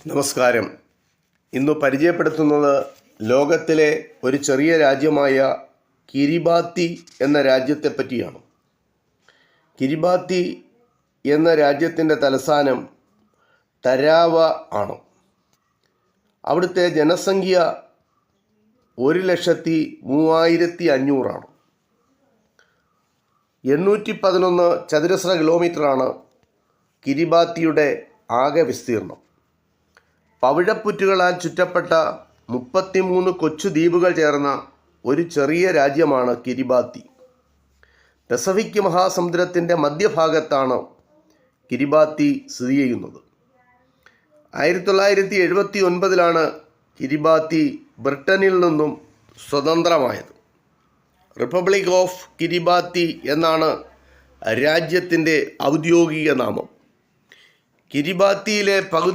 നമസ്കാരം. ഇന്ന് പരിചയപ്പെടുത്തുന്നത് ലോകത്തിലെ ഒരു ചെറിയ രാജ്യമായ കിരിബാത്തി എന്ന രാജ്യത്തെ പറ്റിയാണ്. കിരിബാത്തി എന്ന രാജ്യത്തിൻ്റെ തലസ്ഥാനം തരാവ ആണ്. അവിടുത്തെ ജനസംഖ്യ 1,03,500 ആണ്. 811 ചതുരശ്ര കിലോമീറ്ററാണ് കിരിബാത്തിയുടെ ആകെ വിസ്തീർണം. പവിഴപ്പുറ്റുകളാൽ ചുറ്റപ്പെട്ട 33 കൊച്ചു ദ്വീപുകൾ ചേർന്ന ഒരു ചെറിയ രാജ്യമാണ് കിരിബാത്തി. പസഫിക് മഹാസമുദ്രത്തിൻ്റെ മധ്യഭാഗത്താണ് കിരിബാത്തി സ്ഥിതി ചെയ്യുന്നത്. 1979 കിരിബാത്തി ബ്രിട്ടനിൽ നിന്നും സ്വതന്ത്രമായത്. റിപ്പബ്ലിക് ഓഫ് കിരിബാത്തി എന്നാണ് രാജ്യത്തിൻ്റെ ഔദ്യോഗിക നാമം. കിരിബാത്തിയിലെ പകുതി